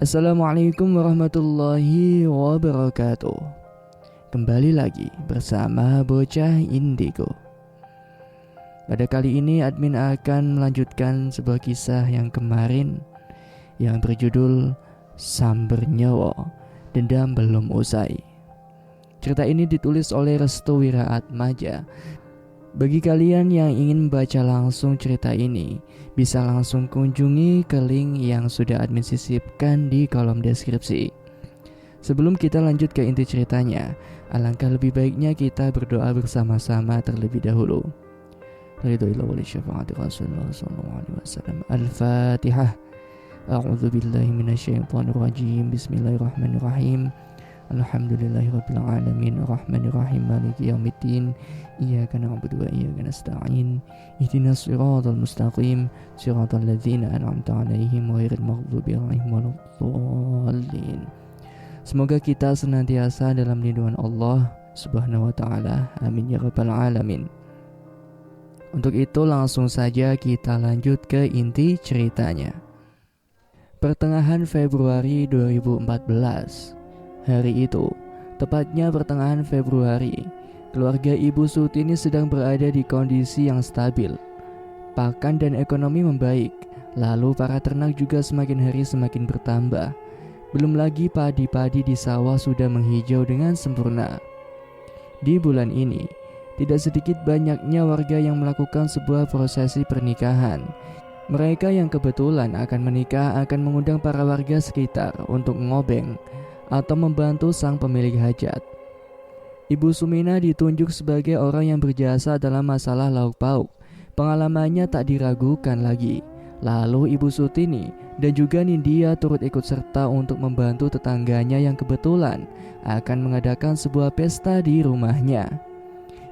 Assalamualaikum warahmatullahi wabarakatuh. Kembali lagi bersama Bocah Indigo. Pada kali ini admin akan melanjutkan sebuah kisah yang kemarin yang berjudul Samber Nyawa, Dendam Belum Usai. Cerita ini ditulis oleh Restu Wiraatmaja. Bagi kalian yang ingin membaca langsung cerita ini, bisa langsung kunjungi ke link yang sudah admin sisipkan di kolom deskripsi. Sebelum kita lanjut ke inti ceritanya, alangkah lebih baiknya kita berdoa bersama-sama terlebih dahulu. Al-Fatihah. A'udzubillahi minasyaitonirrajim. Bismillahirrahmanirrahim. Alhamdulillahirabbil alamin arrahmanirrahim maliki yaumiddin iyyaka na'budu wa iyyaka nasta'in ihdinas siratal mustaqim siratal ladzina an'amta 'alaihim ghairil maghdubi 'alaihim waladdallin. Semoga kita senantiasa dalam lindungan Allah Subhanahu wa taala. Amin ya rabbal alamin. Untuk itu langsung saja kita lanjut ke inti ceritanya. Pertengahan Februari 2014. Hari itu, tepatnya pertengahan Februari, keluarga Ibu Sutini sedang berada di kondisi yang stabil. Pakan dan ekonomi membaik, lalu para ternak juga semakin hari semakin bertambah. Belum lagi padi-padi di sawah sudah menghijau dengan sempurna. Di bulan ini, tidak sedikit banyaknya warga yang melakukan sebuah prosesi pernikahan. Mereka yang kebetulan akan menikah akan mengundang para warga sekitar untuk ngobeng atau membantu sang pemilik hajat. Ibu Sumina ditunjuk sebagai orang yang berjasa dalam masalah lauk pauk. Pengalamannya tak diragukan lagi. Lalu Ibu Sutini dan juga Nindya turut ikut serta untuk membantu tetangganya yang kebetulan akan mengadakan sebuah pesta di rumahnya.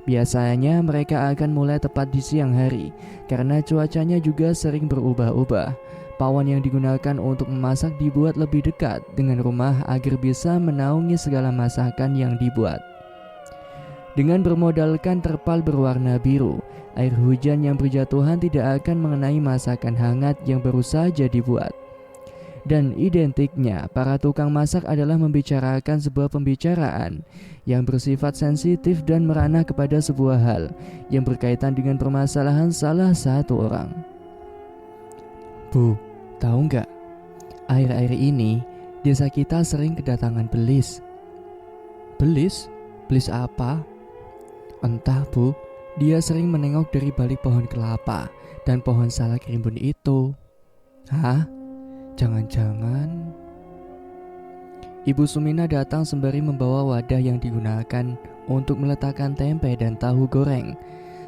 Biasanya mereka akan mulai tepat di siang hari karena cuacanya juga sering berubah-ubah. Pawon yang digunakan untuk memasak dibuat lebih dekat dengan rumah agar bisa menaungi segala masakan yang dibuat. Dengan bermodalkan terpal berwarna biru, air hujan yang berjatuhan tidak akan mengenai masakan hangat yang baru saja dibuat. Dan identiknya, para tukang masak adalah membicarakan sebuah pembicaraan yang bersifat sensitif dan merana kepada sebuah hal yang berkaitan dengan permasalahan salah satu orang. Bu, tahu nggak? Akhir-akhir ini desa kita sering kedatangan belis. Belis? Belis apa? Entah bu, dia sering menengok dari balik pohon kelapa dan pohon salak rimbun itu. Hah? Jangan-jangan Ibu Sumina datang sembari membawa wadah yang digunakan untuk meletakkan tempe dan tahu goreng.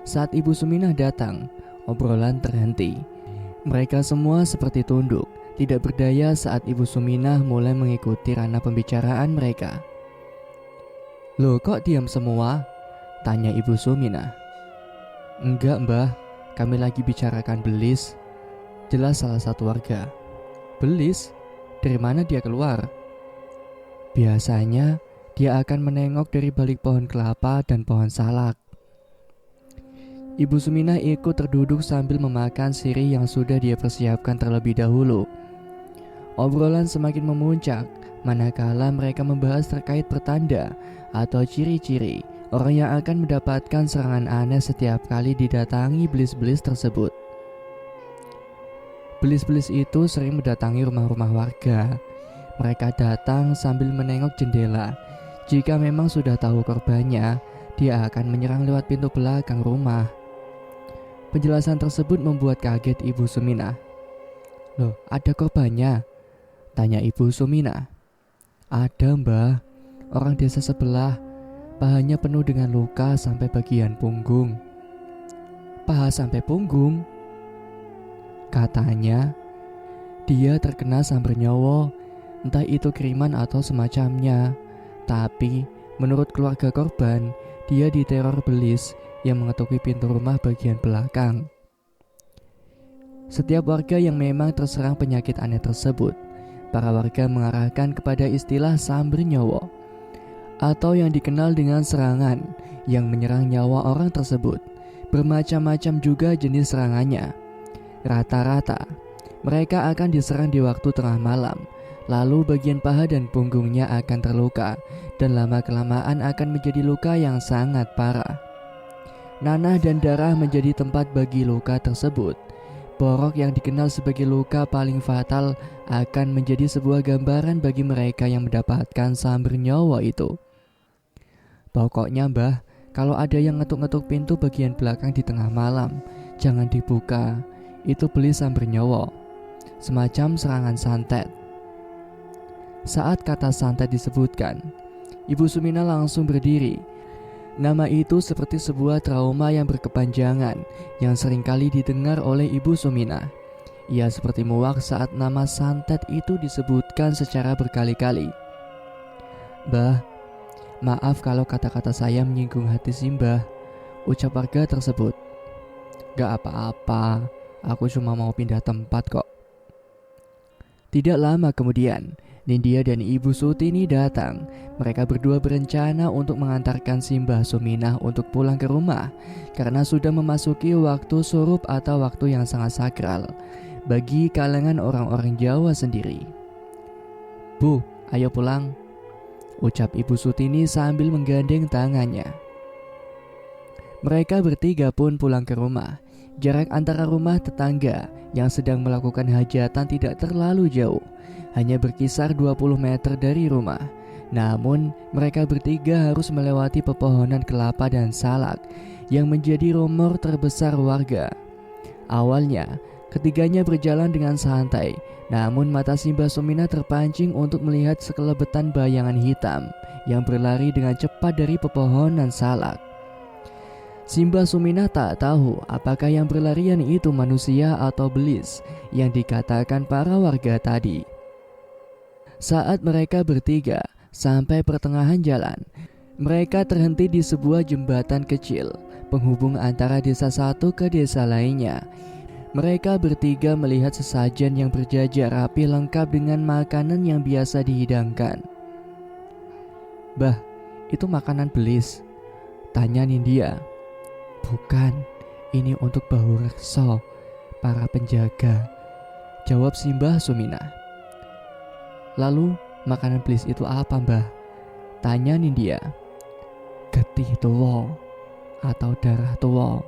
Saat Ibu Sumina datang, obrolan terhenti. Mereka semua seperti tunduk, tidak berdaya saat Ibu Suminah mulai mengikuti ranah pembicaraan mereka. Loh kok diam semua? Tanya Ibu Suminah. Enggak mbah, kami lagi bicarakan belis. Jelas salah satu warga. Belis? Dari mana dia keluar? Biasanya dia akan menengok dari balik pohon kelapa dan pohon salak. Ibu Suminah ikut terduduk sambil memakan sirih yang sudah dia persiapkan terlebih dahulu. Obrolan semakin memuncak manakala mereka membahas terkait pertanda atau ciri-ciri orang yang akan mendapatkan serangan aneh setiap kali didatangi belis-belis tersebut. Belis-belis itu sering mendatangi rumah-rumah warga. Mereka datang sambil menengok jendela. Jika memang sudah tahu korbannya, dia akan menyerang lewat pintu belakang rumah. Penjelasan tersebut membuat kaget Ibu Suminah. Loh, ada korbannya? Tanya Ibu Suminah. Ada mbah, orang desa sebelah. Pahanya penuh dengan luka sampai bagian punggung. Paha sampai punggung? Katanya, dia terkena samber nyawa, entah itu kiriman atau semacamnya. Tapi, menurut keluarga korban, dia diteror belis yang mengetuk pintu rumah bagian belakang. Setiap warga yang memang terserang penyakit aneh tersebut, para warga mengarahkan kepada istilah samber nyawa, atau yang dikenal dengan serangan yang menyerang nyawa orang tersebut. Bermacam-macam juga jenis serangannya. Rata-rata, mereka akan diserang di waktu tengah malam, lalu bagian paha dan punggungnya akan terluka, dan lama-kelamaan akan menjadi luka yang sangat parah. Nanah dan darah menjadi tempat bagi luka tersebut. Borok yang dikenal sebagai luka paling fatal akan menjadi sebuah gambaran bagi mereka yang mendapatkan samber nyawa itu. Pokoknya mbah, kalau ada yang ngetuk-ngetuk pintu bagian belakang di tengah malam, jangan dibuka. Itu beli samber nyawa, semacam serangan santet. Saat kata santet disebutkan, Ibu Sumina langsung berdiri. Nama itu seperti sebuah trauma yang berkepanjangan yang seringkali didengar oleh Ibu Sumina. Ia seperti muak saat nama santet itu disebutkan secara berkali-kali. Mbah, maaf kalau kata-kata saya menyinggung hati Simbah, ucap warga tersebut. Gak apa-apa, aku cuma mau pindah tempat kok. Tidak lama kemudian, Nindya dan Ibu Sutini datang. Mereka berdua berencana untuk mengantarkan Simbah Suminah untuk pulang ke rumah karena sudah memasuki waktu surup atau waktu yang sangat sakral bagi kalangan orang-orang Jawa sendiri. Bu, ayo pulang, ucap Ibu Sutini sambil menggandeng tangannya. Mereka bertiga pun pulang ke rumah. Jarak antara rumah tetangga yang sedang melakukan hajatan tidak terlalu jauh, hanya berkisar 20 meter dari rumah. Namun mereka bertiga harus melewati pepohonan kelapa dan salak yang menjadi rumor terbesar warga. Awalnya ketiganya berjalan dengan santai, namun mata Simbah Sumina terpancing untuk melihat sekelebetan bayangan hitam yang berlari dengan cepat dari pepohonan salak. Simbah Sumina tak tahu apakah yang berlarian itu manusia atau belis yang dikatakan para warga tadi. Saat mereka bertiga sampai pertengahan jalan, mereka terhenti di sebuah jembatan kecil penghubung antara desa satu ke desa lainnya. Mereka bertiga melihat sesajen yang berjajar rapi lengkap dengan makanan yang biasa dihidangkan. Bah, itu makanan belis? Tanya Nindya. Bukan, ini untuk Bahu Rekso, para penjaga, jawab Simbah Sumina. Lalu makanan belis itu apa mbah? Tanya Nindya. Getih tuwo atau darah tuwo.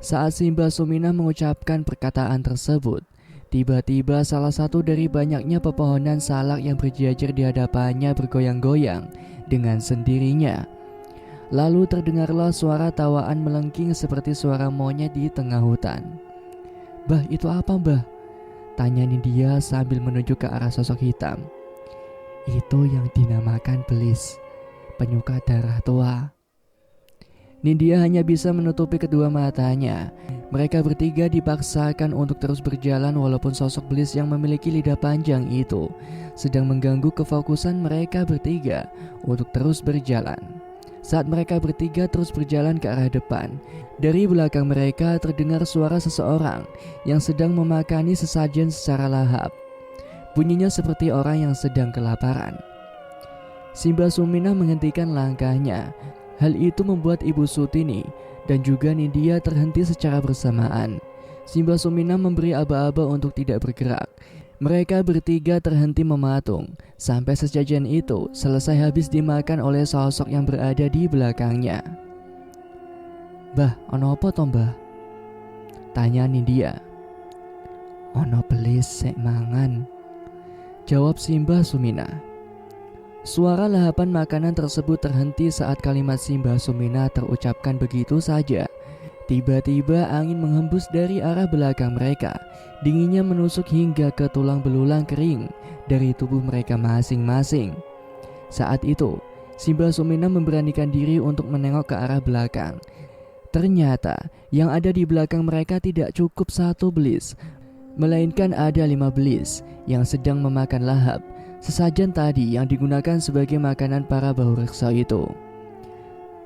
Saat Simbah Sumina mengucapkan perkataan tersebut, tiba-tiba salah satu dari banyaknya pepohonan salak yang berjajar di hadapannya bergoyang-goyang dengan sendirinya. Lalu terdengarlah suara tawaan melengking seperti suara monyet di tengah hutan. Bah, itu apa mbah? Tanya Nindya sambil menunjuk ke arah sosok hitam. Itu yang dinamakan belis, penyuka darah tua. Nindya hanya bisa menutupi kedua matanya. Mereka bertiga dipaksakan untuk terus berjalan walaupun sosok belis yang memiliki lidah panjang itu sedang mengganggu kefokusan mereka bertiga untuk terus berjalan. Saat mereka bertiga terus berjalan ke arah depan, dari belakang mereka terdengar suara seseorang yang sedang memakani sesajen secara lahap. Bunyinya seperti orang yang sedang kelaparan. Simbah Sumina menghentikan langkahnya. Hal itu membuat Ibu Sutini dan juga Nindya terhenti secara bersamaan. Simbah Sumina memberi aba-aba untuk tidak bergerak. Mereka bertiga terhenti mematung sampai sesajen itu selesai habis dimakan oleh sosok yang berada di belakangnya. Bah, ono apa toh mbah? Tanya Nindya. Ono belis sek mangan, jawab Simbah Sumina. Suara lahapan makanan tersebut terhenti saat kalimat Simbah Sumina terucapkan begitu saja. Tiba-tiba angin menghembus dari arah belakang mereka. Dinginnya menusuk hingga ke tulang belulang kering dari tubuh mereka masing-masing. Saat itu, Simbah Sumina memberanikan diri untuk menengok ke arah belakang. Ternyata yang ada di belakang mereka tidak cukup satu belis, melainkan ada 5 belis yang sedang memakan lahap sesajen tadi yang digunakan sebagai makanan para Bahu Rekso itu.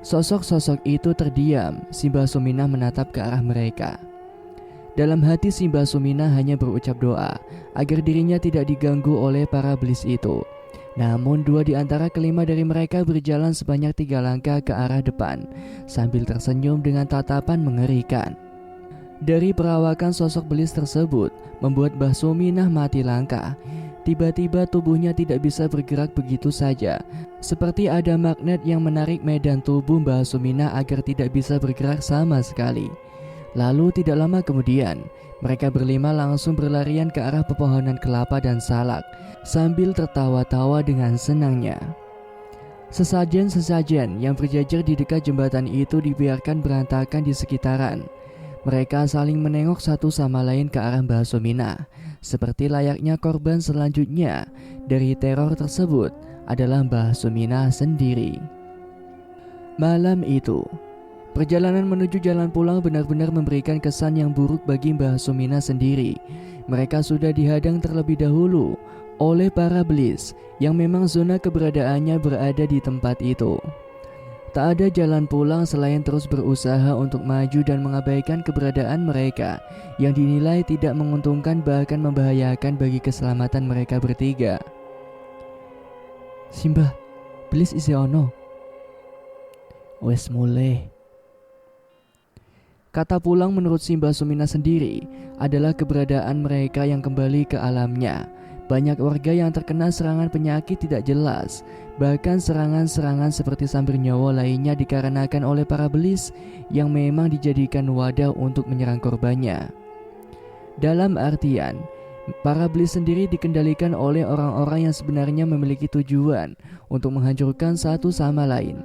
Sosok-sosok itu terdiam. Simbah Sumina menatap ke arah mereka. Dalam hati si Mbah Suminah hanya berucap doa agar dirinya tidak diganggu oleh para belis itu. Namun 2 di antara kelima dari mereka berjalan sebanyak 3 langkah ke arah depan sambil tersenyum dengan tatapan mengerikan. Dari perawakan sosok belis tersebut membuat Mbah Suminah mati langkah. Tiba-tiba tubuhnya tidak bisa bergerak begitu saja, seperti ada magnet yang menarik medan tubuh Mbah Suminah agar tidak bisa bergerak sama sekali. Lalu tidak lama kemudian, mereka berlima langsung berlarian ke arah pepohonan kelapa dan salak sambil tertawa-tawa dengan senangnya. Sesajen-sesajen yang berjajar di dekat jembatan itu dibiarkan berantakan di sekitaran. Mereka saling menengok satu sama lain ke arah Mbah Suminah, seperti layaknya korban selanjutnya dari teror tersebut adalah Mbah Suminah sendiri. Malam itu, perjalanan menuju jalan pulang benar-benar memberikan kesan yang buruk bagi Mbah Suminah sendiri. Mereka sudah dihadang terlebih dahulu oleh para belis yang memang zona keberadaannya berada di tempat itu. Tak ada jalan pulang selain terus berusaha untuk maju dan mengabaikan keberadaan mereka yang dinilai tidak menguntungkan bahkan membahayakan bagi keselamatan mereka bertiga. Simbah, belis isi ono. Wes mulai. Kata pulang menurut si Mbah Suminah sendiri adalah keberadaan mereka yang kembali ke alamnya. Banyak warga yang terkena serangan penyakit tidak jelas, bahkan serangan-serangan seperti sambar nyawa lainnya dikarenakan oleh para belis yang memang dijadikan wadah untuk menyerang korbannya. Dalam artian, para belis sendiri dikendalikan oleh orang-orang yang sebenarnya memiliki tujuan untuk menghancurkan satu sama lain.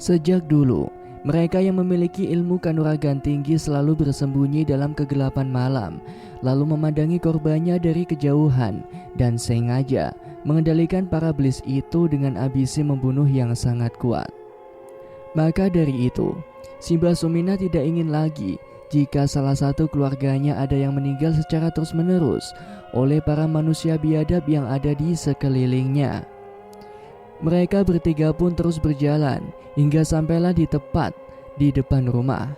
Sejak dulu, mereka yang memiliki ilmu kanuragan tinggi selalu bersembunyi dalam kegelapan malam, lalu memandangi korbannya dari kejauhan dan sengaja mengendalikan para belis itu dengan ambisi membunuh yang sangat kuat. Maka dari itu, si Mbah Suminah tidak ingin lagi jika salah satu keluarganya ada yang meninggal secara terus-menerus oleh para manusia biadab yang ada di sekelilingnya. Mereka bertiga pun terus berjalan hingga sampailah di tepat di depan rumah.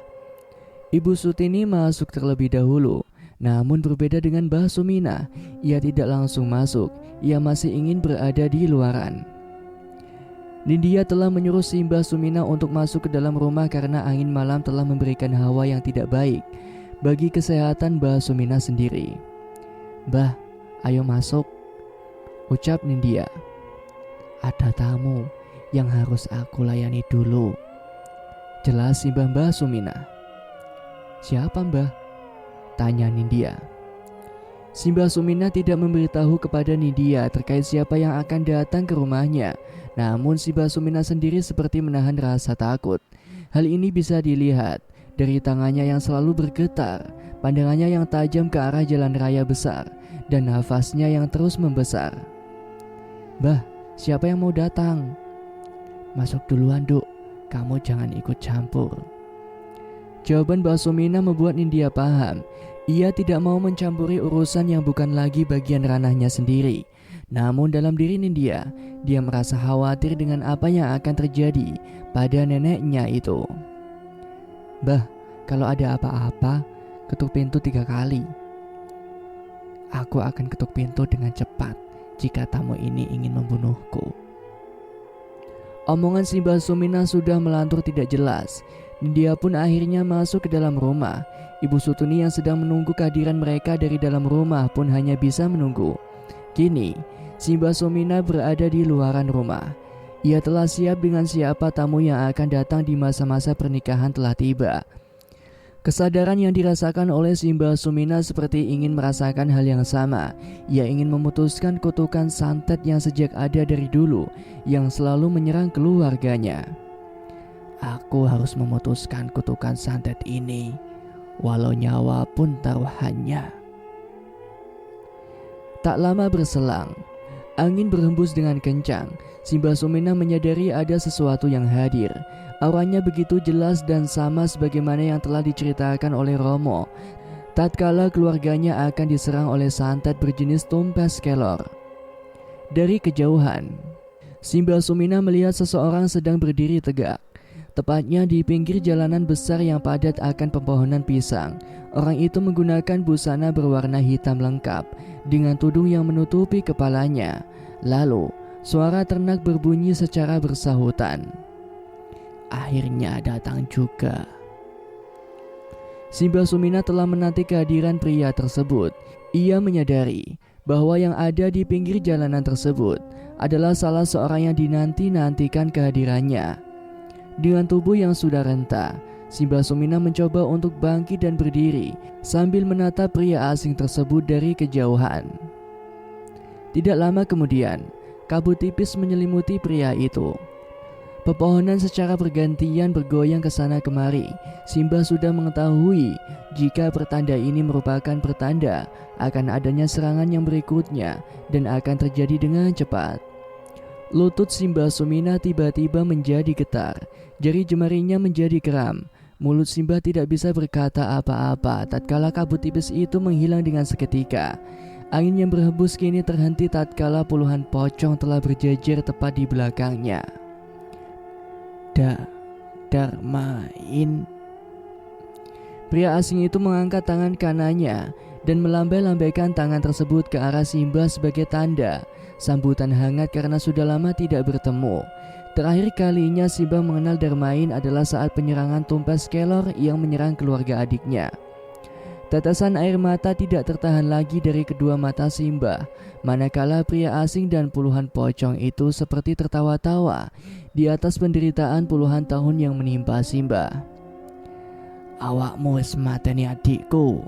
Ibu Sutini masuk terlebih dahulu, namun berbeda dengan Mbah Suminah, ia tidak langsung masuk, ia masih ingin berada di luaran. Nindya telah menyuruh si Mbah Suminah untuk masuk ke dalam rumah karena angin malam telah memberikan hawa yang tidak baik bagi kesehatan Mbah Suminah sendiri. "Mbah, ayo masuk," ucap Nindya. "Ada tamu yang harus aku layani dulu," jelas si Mbah Suminah. "Siapa, Mbah?" tanya Nindya. Si Mbah Suminah tidak memberitahu kepada Nindya terkait siapa yang akan datang ke rumahnya. Namun si Mbah Suminah sendiri seperti menahan rasa takut. Hal ini bisa dilihat dari tangannya yang selalu bergetar, pandangannya yang tajam ke arah jalan raya besar, dan nafasnya yang terus membesar. "Mbah, siapa yang mau datang?" "Masuk duluan, Duk. Kamu jangan ikut campur." Jawaban Mbah Suminah membuat Nindya paham. Ia tidak mau mencampuri urusan yang bukan lagi bagian ranahnya sendiri. Namun dalam diri Nindya, dia merasa khawatir dengan apa yang akan terjadi pada neneknya itu. "Mbah, kalau ada apa-apa, ketuk pintu 3 kali. Aku akan ketuk pintu dengan cepat jika tamu ini ingin membunuhku." Omongan si Mbah Suminah sudah melantur tidak jelas. Nindya pun akhirnya masuk ke dalam rumah. Ibu Sutini yang sedang menunggu kehadiran mereka dari dalam rumah pun hanya bisa menunggu. Kini, si Mbah Suminah berada di luaran rumah. Ia telah siap dengan siapa tamu yang akan datang di masa-masa pernikahan telah tiba. Kesadaran yang dirasakan oleh si Mbah Suminah seperti ingin merasakan hal yang sama. Ia ingin memutuskan kutukan santet yang sejak ada dari dulu, yang selalu menyerang keluarganya. "Aku harus memutuskan kutukan santet ini, walau nyawa pun taruhannya." Tak lama berselang, angin berhembus dengan kencang. Si Mbah Suminah menyadari ada sesuatu yang hadir. Auranya begitu jelas dan sama sebagaimana yang telah diceritakan oleh Romo tatkala keluarganya akan diserang oleh santet berjenis tumpes kelor. Dari kejauhan, si Mbah Suminah melihat seseorang sedang berdiri tegak. tepatnya di pinggir jalanan besar yang padat akan pepohonan pisang. Orang itu menggunakan busana berwarna hitam lengkap dengan tudung yang menutupi kepalanya. Lalu, suara ternak berbunyi secara bersahutan. Akhirnya datang juga. Simbah Sumina telah menanti kehadiran pria tersebut. Ia menyadari bahwa yang ada di pinggir jalanan tersebut adalah salah seorang yang dinanti-nantikan kehadirannya. Dengan tubuh yang sudah renta, Simbah Sumina mencoba untuk bangkit dan berdiri sambil menatap pria asing tersebut dari kejauhan. Tidak lama kemudian, kabut tipis menyelimuti pria itu. Pepohonan secara bergantian bergoyang ke sana kemari. Simbah sudah mengetahui jika pertanda ini merupakan pertanda akan adanya serangan yang berikutnya dan akan terjadi dengan cepat. Lutut Simbah Sumina tiba-tiba menjadi getar, jari jemarinya menjadi kram. Mulut Simbah tidak bisa berkata apa-apa tatkala kabut tipis itu menghilang dengan seketika. Angin yang berhembus kini terhenti tatkala puluhan pocong telah berjejer tepat di belakangnya. Darmain. Pria asing itu mengangkat tangan kanannya dan melambai-lambaikan tangan tersebut ke arah Simbah sebagai tanda sambutan hangat karena sudah lama tidak bertemu. Terakhir kalinya Simbah mengenal Darmain adalah saat penyerangan tumpes kelor yang menyerang keluarga adiknya. Tetesan air mata tidak tertahan lagi dari kedua mata Simbah, manakala pria asing dan puluhan pocong itu seperti tertawa-tawa di atas penderitaan puluhan tahun yang menimpa Simbah. Awakmu wis mateni adikku.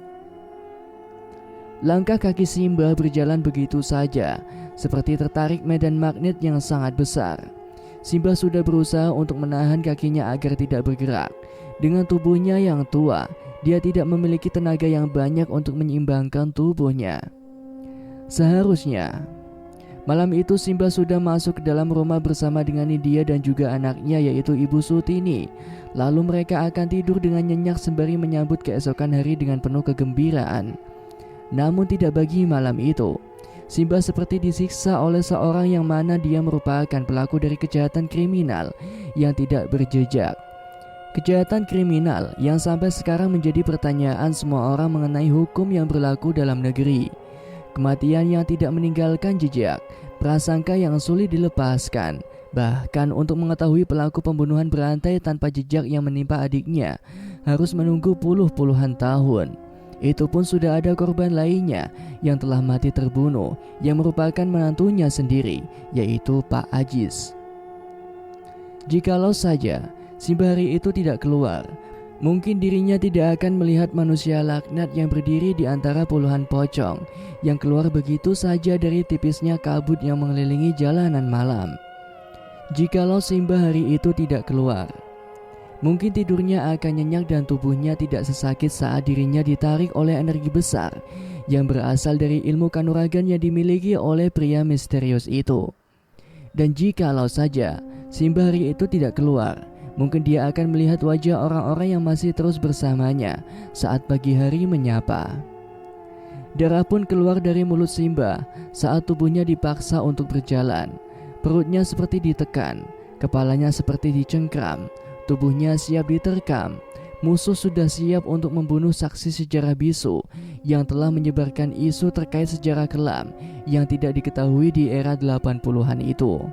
Langkah kaki Simbah berjalan begitu saja, seperti tertarik medan magnet yang sangat besar. Simbah sudah berusaha untuk menahan kakinya agar tidak bergerak. Dengan tubuhnya yang tua, dia tidak memiliki tenaga yang banyak untuk menyeimbangkan tubuhnya. Seharusnya malam itu Simbah sudah masuk ke dalam rumah bersama dengan Nindya dan juga anaknya yaitu Ibu Sutini. Lalu mereka akan tidur dengan nyenyak sembari menyambut keesokan hari dengan penuh kegembiraan. Namun tidak bagi malam itu. Simbah seperti disiksa oleh seorang yang mana dia merupakan pelaku dari kejahatan kriminal yang tidak berjejak. Kejahatan kriminal yang sampai sekarang menjadi pertanyaan semua orang mengenai hukum yang berlaku dalam negeri. Kematian yang tidak meninggalkan jejak, prasangka yang sulit dilepaskan. Bahkan untuk mengetahui pelaku pembunuhan berantai tanpa jejak yang menimpa adiknya harus menunggu puluhan tahun. Itu pun sudah ada korban lainnya yang telah mati terbunuh yang merupakan menantunya sendiri, yaitu Pak Ajis. Jikalau saja Simbah hari itu tidak keluar, mungkin dirinya tidak akan melihat manusia laknat yang berdiri di antara puluhan pocong yang keluar begitu saja dari tipisnya kabut yang mengelilingi jalanan malam. Jikalau Simbah hari itu tidak keluar, mungkin tidurnya akan nyenyak dan tubuhnya tidak sesakit saat dirinya ditarik oleh energi besar yang berasal dari ilmu kanuragan yang dimiliki oleh pria misterius itu. Dan jikalau saja Simbah hari itu tidak keluar, mungkin dia akan melihat wajah orang-orang yang masih terus bersamanya saat pagi hari menyapa. Darah pun keluar dari mulut Simbah saat tubuhnya dipaksa untuk berjalan. Perutnya seperti ditekan, kepalanya seperti dicengkram, tubuhnya siap diterkam. Musuh sudah siap untuk membunuh saksi sejarah bisu yang telah menyebarkan isu terkait sejarah kelam yang tidak diketahui di era 80-an itu.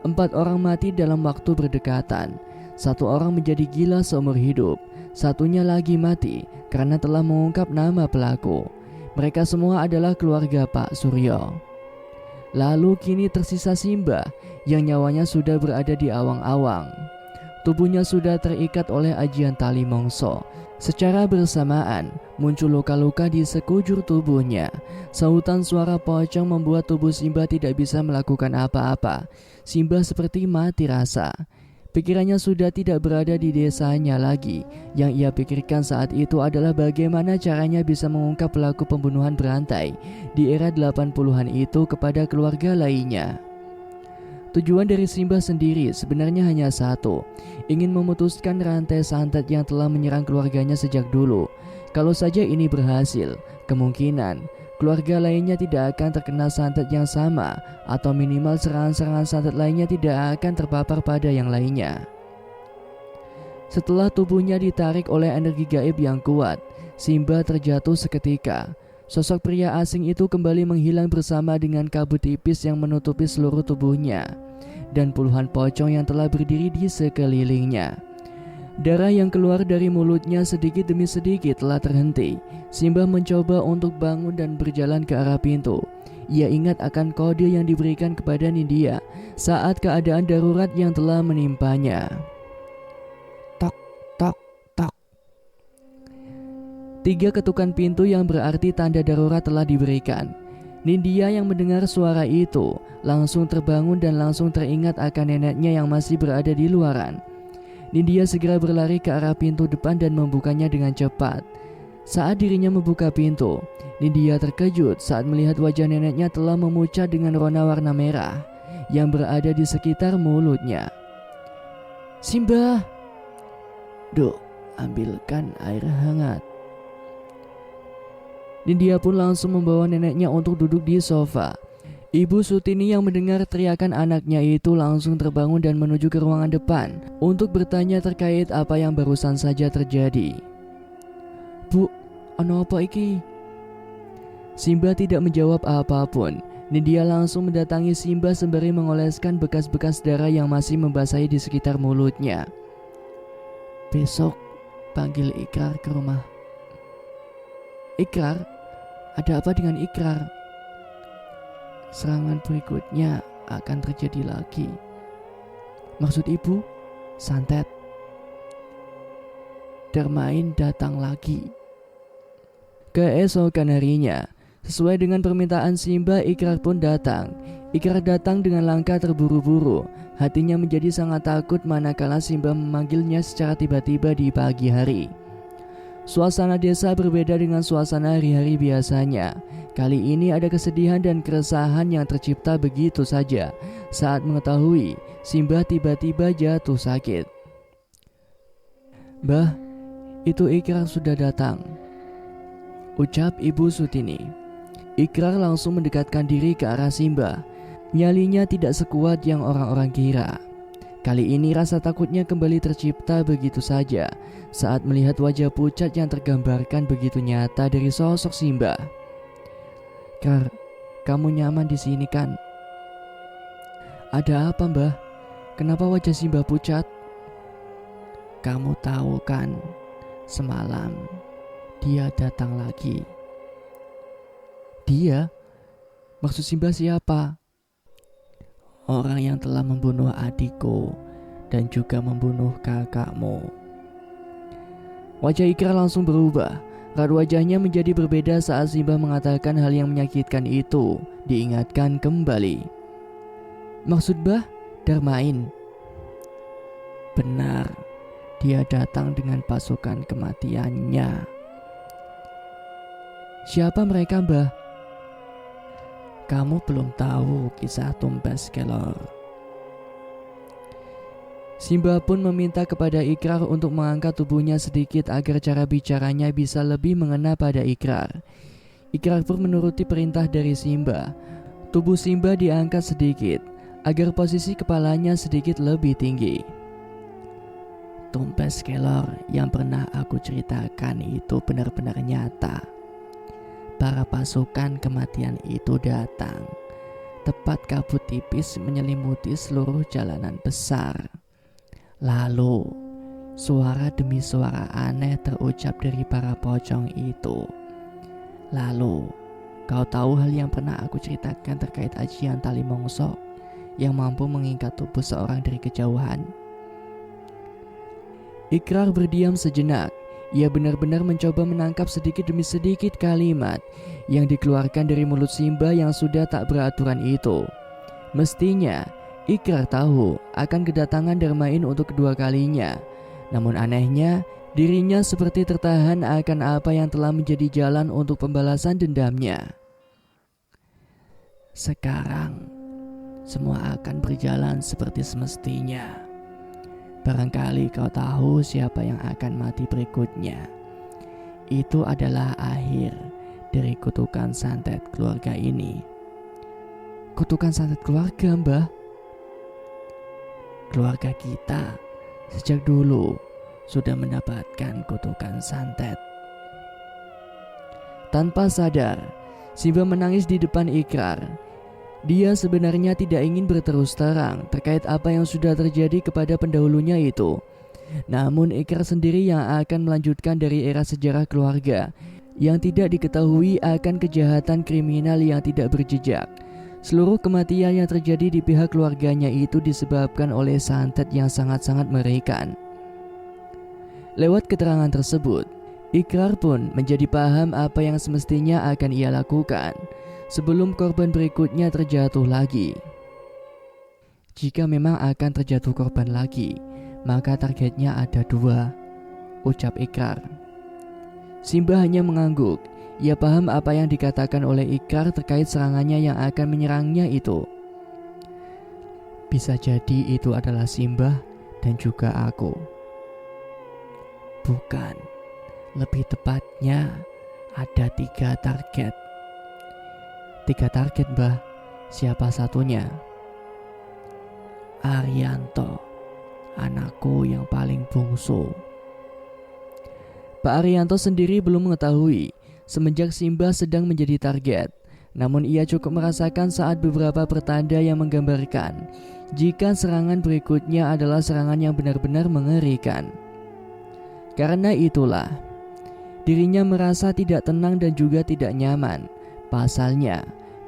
4 orang mati dalam waktu berdekatan. 1 orang menjadi gila seumur hidup. Satunya lagi mati karena telah mengungkap nama pelaku. Mereka semua adalah keluarga Pak Suryo. Lalu kini tersisa Simbah yang nyawanya sudah berada di awang-awang. Tubuhnya sudah terikat oleh ajian tali mongso. Secara bersamaan muncul luka-luka di sekujur tubuhnya. Sahutan suara pocong membuat tubuh Simbah tidak bisa melakukan apa-apa. Simbah seperti mati rasa. Pikirannya sudah tidak berada di desanya lagi. Yang ia pikirkan saat itu adalah bagaimana caranya bisa mengungkap pelaku pembunuhan berantai di era 80-an itu kepada keluarga lainnya. Tujuan dari Simbah sendiri sebenarnya hanya satu, ingin memutuskan rantai santet yang telah menyerang keluarganya sejak dulu. Kalau saja ini berhasil, kemungkinan keluarga lainnya tidak akan terkena santet yang sama, atau minimal serangan-serangan santet lainnya tidak akan terpapar pada yang lainnya. Setelah tubuhnya ditarik oleh energi gaib yang kuat, Simba terjatuh seketika. Sosok pria asing itu kembali menghilang bersama dengan kabut tipis yang menutupi seluruh tubuhnya dan puluhan pocong yang telah berdiri di sekelilingnya. Darah yang keluar dari mulutnya sedikit demi sedikit telah terhenti. Simba mencoba untuk bangun dan berjalan ke arah pintu. Ia ingat akan kode yang diberikan kepada Nindya saat keadaan darurat yang telah menimpanya. Tok, tok, tok. 3 ketukan pintu yang berarti tanda darurat telah diberikan. Nindya yang mendengar suara itu langsung terbangun dan langsung teringat akan neneknya yang masih berada di luaran. Nindya segera berlari ke arah pintu depan dan membukanya dengan cepat. Saat dirinya membuka pintu, Nindya terkejut saat melihat wajah neneknya telah memucat dengan rona warna merah yang berada di sekitar mulutnya. "Simba, Duk, ambilkan air hangat." Nindya pun langsung membawa neneknya untuk duduk di sofa. Ibu Sutini yang mendengar teriakan anaknya itu langsung terbangun dan menuju ke ruangan depan untuk bertanya terkait apa yang barusan saja terjadi. "Bu, ana apa iki?" Simba tidak menjawab apapun. Nindya langsung mendatangi Simba sembari mengoleskan bekas-bekas darah yang masih membasahi di sekitar mulutnya. "Besok panggil Ikrar ke rumah." "Ikrar? Ada apa dengan Ikrar?" "Serangan berikutnya akan terjadi lagi." "Maksud ibu?" "Santet. Darmain datang lagi." Keesokan harinya, sesuai dengan permintaan Simba, Ikrar pun datang. Ikrar datang dengan langkah terburu-buru. Hatinya menjadi sangat takut manakala Simba memanggilnya secara tiba-tiba di pagi hari. Suasana desa berbeda dengan suasana hari-hari biasanya. Kali ini ada kesedihan dan keresahan yang tercipta begitu saja saat mengetahui Simba tiba-tiba jatuh sakit. "Mbah, itu Ikrar sudah datang," ucap Ibu Sutini. Ikrar langsung mendekatkan diri ke arah Simba. Nyalinya tidak sekuat yang orang-orang kira. Kali ini rasa takutnya kembali tercipta begitu saja saat melihat wajah pucat yang tergambarkan begitu nyata dari sosok Simba. "Kar, kamu nyaman di sini kan?" "Ada apa, Mbah? Kenapa wajah Simba pucat?" "Kamu tahu kan, semalam dia datang lagi." "Dia? Maksud Simba siapa?" "Orang yang telah membunuh adikku dan juga membunuh kakakmu." Wajah Ikrar langsung berubah. Raut wajahnya menjadi berbeda saat Simba mengatakan hal yang menyakitkan itu diingatkan kembali. "Maksud Bah, Darmain?" "Benar, dia datang dengan pasukan kematiannya." "Siapa mereka, Mbah?" "Kamu belum tahu kisah Tumbas Kelor." Simba pun meminta kepada Ikrar untuk mengangkat tubuhnya sedikit agar cara bicaranya bisa lebih mengena pada Ikrar. Ikrar pun menuruti perintah dari Simba. Tubuh Simba diangkat sedikit agar posisi kepalanya sedikit lebih tinggi. "Tumbas Kelor yang pernah aku ceritakan itu benar-benar nyata. Para pasukan kematian itu datang. Tepat kabut tipis menyelimuti seluruh jalanan besar. Lalu, suara demi suara aneh terucap dari para pocong itu. Lalu, kau tahu hal yang pernah aku ceritakan terkait ajian tali mongso yang mampu mengikat tubuh seorang dari kejauhan?" Ikrar berdiam sejenak. Ia benar-benar mencoba menangkap sedikit demi sedikit kalimat yang dikeluarkan dari mulut Simba yang sudah tak beraturan itu. Mestinya Ikrar tahu akan kedatangan Darmain untuk kedua kalinya. Namun anehnya, dirinya seperti tertahan akan apa yang telah menjadi jalan untuk pembalasan dendamnya. Sekarang, semua akan berjalan seperti semestinya. Barangkali kau tahu siapa yang akan mati berikutnya. Itu adalah akhir dari kutukan santet keluarga ini." "Kutukan santet keluarga, Mbah?" "Keluarga kita sejak dulu sudah mendapatkan kutukan santet. Tanpa sadar, Simba menangis di depan Ikrar. Dia sebenarnya tidak ingin berterus terang terkait apa yang sudah terjadi kepada pendahulunya itu. Namun Ikrar sendiri yang akan melanjutkan dari era sejarah keluarga yang tidak diketahui akan kejahatan kriminal yang tidak berjejak. Seluruh kematian yang terjadi di pihak keluarganya itu disebabkan oleh santet yang sangat-sangat mengerikan. Lewat keterangan tersebut, Ikrar pun menjadi paham apa yang semestinya akan ia lakukan sebelum korban berikutnya terjatuh lagi. Jika memang akan terjatuh korban lagi, maka targetnya ada 2, ucap Ikrar. Simba hanya mengangguk. Ia paham apa yang dikatakan oleh Ikrar terkait serangannya yang akan menyerangnya itu. Bisa jadi itu adalah Simba dan juga aku. Bukan, lebih tepatnya ada 3 target. 3 target, Mbah. Siapa satunya? Arianto, anakku yang paling bungsu. Pak Arianto sendiri belum mengetahui semenjak Simba sedang menjadi target. Namun ia cukup merasakan saat beberapa pertanda yang menggambarkan jika serangan berikutnya adalah serangan yang benar-benar mengerikan. Karena itulah, dirinya merasa tidak tenang dan juga tidak nyaman. Pasalnya,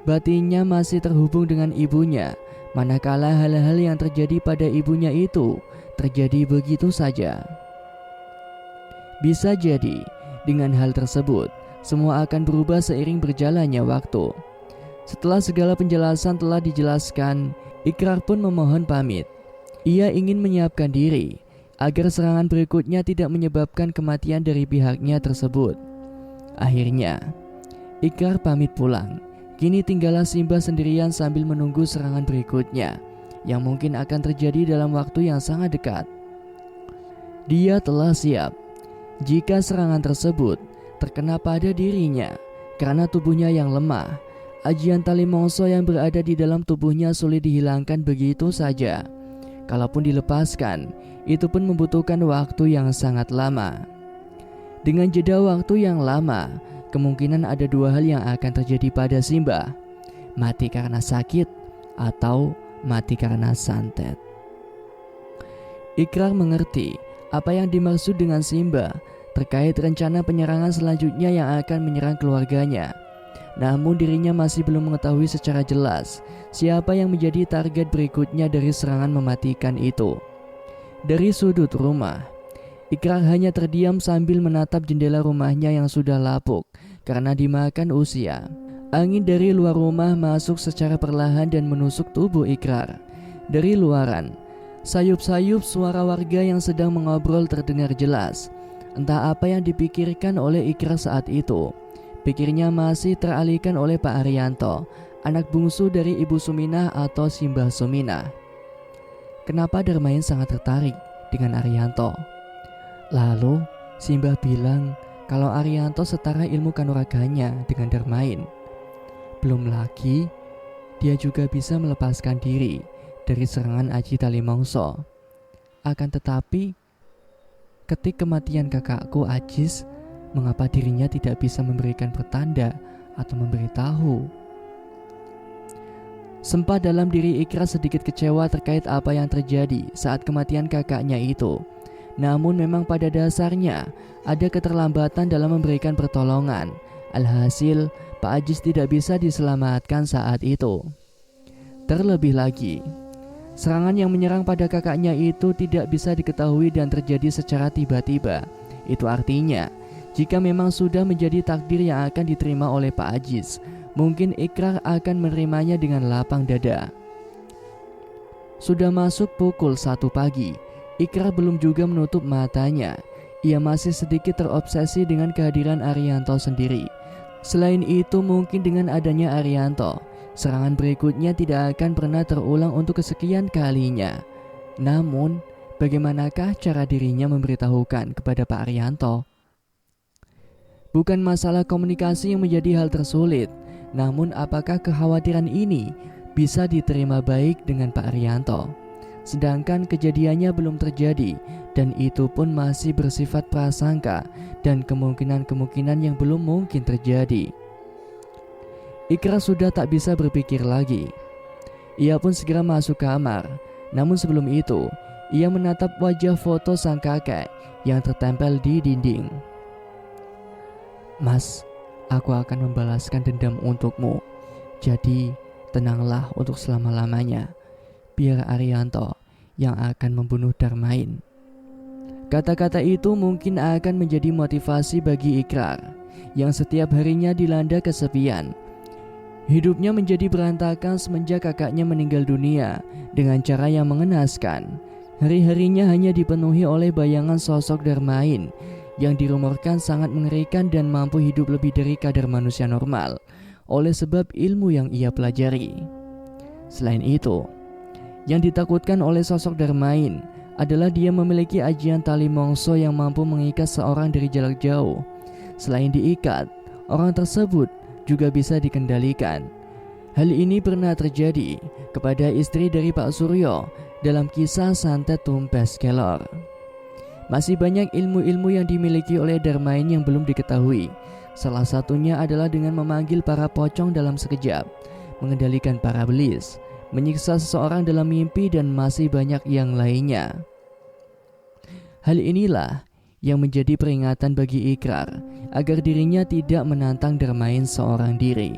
batinnya masih terhubung dengan ibunya, manakala hal-hal yang terjadi pada ibunya itu terjadi begitu saja. Bisa jadi, dengan hal tersebut, semua akan berubah seiring berjalannya waktu. Setelah segala penjelasan telah dijelaskan, Ikrar pun memohon pamit. Ia ingin menyiapkan diri agar serangan berikutnya tidak menyebabkan kematian dari pihaknya tersebut. Akhirnya, Ikrar pamit pulang. Kini tinggallah Simba sendirian sambil menunggu serangan berikutnya yang mungkin akan terjadi dalam waktu yang sangat dekat. Dia telah siap jika serangan tersebut terkena pada dirinya. Karena tubuhnya yang lemah, ajian tali mongso yang berada di dalam tubuhnya sulit dihilangkan begitu saja. Kalaupun dilepaskan, itu pun membutuhkan waktu yang sangat lama. Dengan jeda waktu yang lama, kemungkinan ada 2 hal yang akan terjadi pada Simba: mati karena sakit atau mati karena santet. Ikrar mengerti apa yang dimaksud dengan Simba terkait rencana penyerangan selanjutnya yang akan menyerang keluarganya. Namun dirinya masih belum mengetahui secara jelas siapa yang menjadi target berikutnya dari serangan mematikan itu. Dari sudut rumah, Ikrar hanya terdiam sambil menatap jendela rumahnya yang sudah lapuk karena dimakan usia. Angin dari luar rumah masuk secara perlahan dan menusuk tubuh Ikrar. Dari luaran, sayup-sayup suara warga yang sedang mengobrol terdengar jelas. Entah apa yang dipikirkan oleh Ikrar saat itu. Pikirnya masih teralihkan oleh Pak Arianto, anak bungsu dari Ibu Suminah atau Simbah Suminah. Kenapa Darmain sangat tertarik dengan Arianto? Lalu Simbah bilang kalau Arianto setara ilmu kanuraganya dengan Darmain. Belum lagi, dia juga bisa melepaskan diri dari serangan Aji Tali Mongso. Akan tetapi, ketik kematian kakakku Ajis, mengapa dirinya tidak bisa memberikan pertanda atau memberitahu? Sempat dalam diri Ikrar sedikit kecewa terkait apa yang terjadi saat kematian kakaknya itu. Namun memang pada dasarnya ada keterlambatan dalam memberikan pertolongan. Alhasil, Pak Ajis tidak bisa diselamatkan saat itu. Terlebih lagi, serangan yang menyerang pada kakaknya itu tidak bisa diketahui dan terjadi secara tiba-tiba. Itu artinya, jika memang sudah menjadi takdir yang akan diterima oleh Pak Ajis, mungkin Ikrar akan menerimanya dengan lapang dada. Sudah masuk pukul 1 pagi, Ikrar belum juga menutup matanya. Ia masih sedikit terobsesi dengan kehadiran Arianto sendiri. Selain itu, mungkin dengan adanya Arianto, serangan berikutnya tidak akan pernah terulang untuk kesekian kalinya. Namun, bagaimanakah cara dirinya memberitahukan kepada Pak Arianto? Bukan masalah komunikasi yang menjadi hal tersulit, namun apakah kekhawatiran ini bisa diterima baik dengan Pak Arianto? Sedangkan kejadiannya belum terjadi dan itu pun masih bersifat prasangka dan kemungkinan-kemungkinan yang belum mungkin terjadi. Ikrar sudah tak bisa berpikir lagi. Ia pun segera masuk kamar, namun sebelum itu, ia menatap wajah foto sang kakek yang tertempel di dinding. "Mas, aku akan membalaskan dendam untukmu. Jadi, tenanglah untuk selama-lamanya. Biar Arianto yang akan membunuh Darmain." Kata-kata itu mungkin akan menjadi motivasi bagi Ikrar yang setiap harinya dilanda kesepian. Hidupnya menjadi berantakan semenjak kakaknya meninggal dunia dengan cara yang mengenaskan. Hari-harinya hanya dipenuhi oleh bayangan sosok Darmain yang dirumorkan sangat mengerikan dan mampu hidup lebih dari kadar manusia normal oleh sebab ilmu yang ia pelajari. Selain itu, yang ditakutkan oleh sosok Darmain adalah dia memiliki ajian tali mongso yang mampu mengikat seorang dari jarak jauh. Selain diikat, orang tersebut juga bisa dikendalikan. Hal ini pernah terjadi kepada istri dari Pak Suryo dalam kisah Santet Tumpes Kelor. Masih banyak ilmu-ilmu yang dimiliki oleh Darmain yang belum diketahui. Salah satunya adalah dengan memanggil para pocong dalam sekejap, mengendalikan para belis, menyiksa seseorang dalam mimpi, dan masih banyak yang lainnya. Hal inilah yang menjadi peringatan bagi Ikrar agar dirinya tidak menantang Darmain seorang diri.